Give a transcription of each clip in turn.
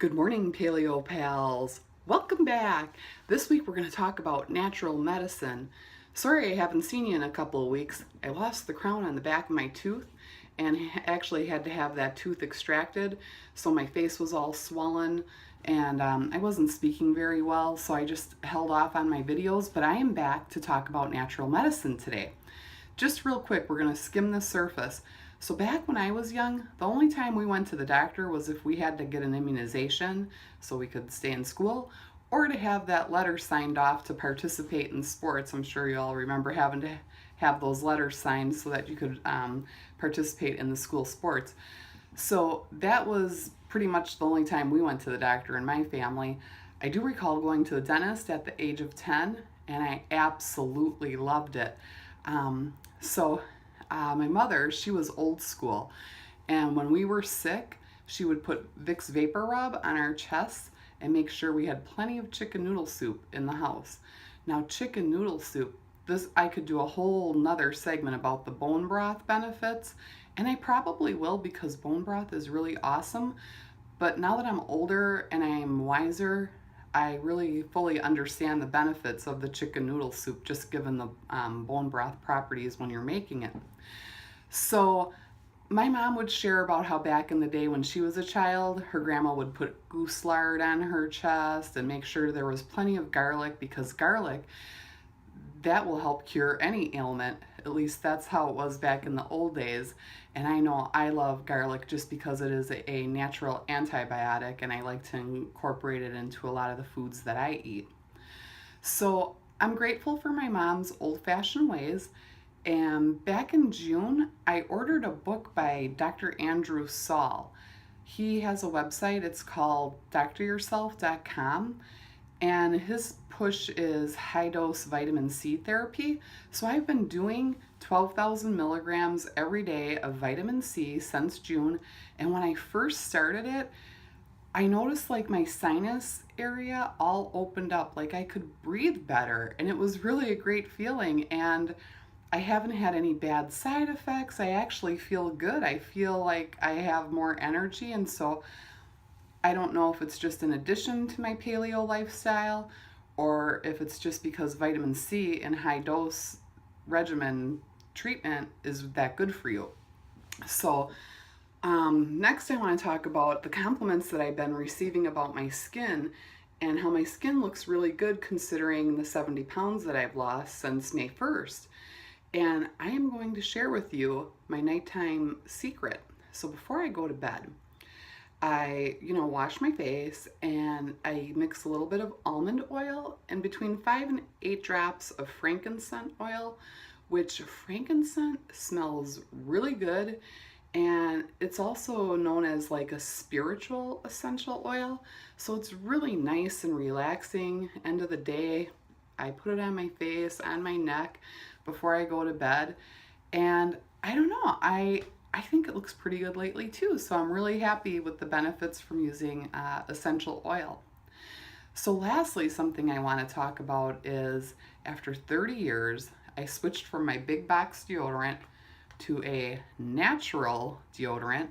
Good morning, Paleo Pals. Welcome back. This week we're going to talk about natural medicine. Sorry I haven't seen you in a couple of weeks. I lost the crown on the back of my tooth and actually had to have that tooth extracted, so my face was all swollen and I wasn't speaking very well, so I just held off on my videos, but I am back to talk about natural medicine today. Just real quick, we're going to skim the surface. So back when I was young, the only time we went to the doctor was if we had to get an immunization so we could stay in school, or to have that letter signed off to participate in sports. I'm sure you all remember having to have those letters signed so that you could participate in the school sports. So that was pretty much the only time we went to the doctor in my family. I do recall going to the dentist at the age of 10, and I absolutely loved it. My mother, she was old school, and when we were sick, she would put Vicks Vapor Rub on our chests and make sure we had plenty of chicken noodle soup in the house. Now, chicken noodle soup, this I could do a whole nother segment about the bone broth benefits, and I probably will because bone broth is really awesome. But now that I'm older and I'm wiser, I really fully understand the benefits of the chicken noodle soup, just given the bone broth properties when you're making it. So my mom would share about how back in the day when she was a child, her grandma would put goose lard on her chest and make sure there was plenty of garlic, because garlic, that will help cure any ailment. At least that's how it was back in the old days. And I know I love garlic just because it is a natural antibiotic, and I like to incorporate it into a lot of the foods that I eat. So I'm grateful for my mom's old-fashioned ways. And back in June, I ordered a book by Dr. Andrew Saul. He has a website, it's called dryourself.com, and his push is high dose vitamin C therapy. So I've been doing 12,000 milligrams every day of vitamin C since June, and when I first started it, I noticed like my sinus area all opened up, like I could breathe better, and it was really a great feeling. And I haven't had any bad side effects. I actually feel good. I feel like I have more energy, and so I don't know if it's just an addition to my paleo lifestyle or if it's just because vitamin C and high dose regimen treatment is that good for you. So next I want to talk about the compliments that I've been receiving about my skin and how my skin looks really good considering the 70 pounds that I've lost since May 1st. And I am going to share with you my nighttime secret. So before I go to bed, I, wash my face and I mix a little bit of almond oil and between 5 and 8 drops of frankincense oil, which frankincense smells really good. And it's also known as like a spiritual essential oil. So it's really nice and relaxing. End of the day, I put it on my face, on my neck before I go to bed. And I don't know, I think it looks pretty good lately too. So I'm really happy with the benefits from using essential oil. So lastly, something I want to talk about is after 30 years, I switched from my big box deodorant to a natural deodorant,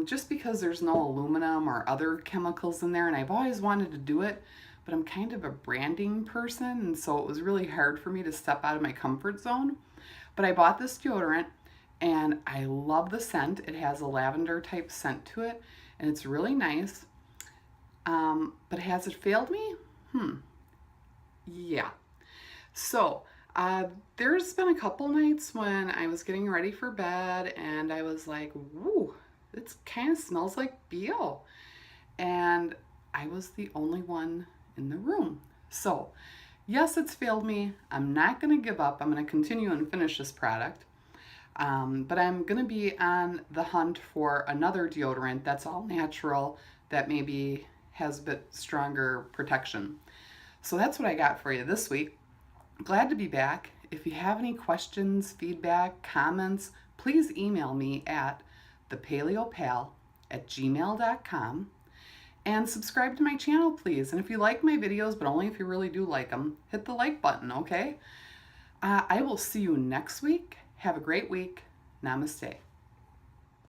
just because there's no aluminum or other chemicals in there, and I've always wanted to do it, but I'm kind of a branding person, and so it was really hard for me to step out of my comfort zone. But I bought this deodorant, and I love the scent. It has a lavender type scent to it, and it's really nice. But has it failed me? Yeah. So there's been a couple nights when I was getting ready for bed and I was like, woo, it kind of smells like BO. And I was the only one in the room. So yes, it's failed me. I'm not going to give up. I'm going to continue and finish this product. But I'm going to be on the hunt for another deodorant that's all natural, that maybe has a bit stronger protection. So that's what I got for you this week. Glad to be back. If you have any questions, feedback, comments, please email me at thepaleopal@gmail.com. And subscribe to my channel, please. And if you like my videos, but only if you really do like them, hit the like button, okay? I will see you next week. Have a great week. Namaste.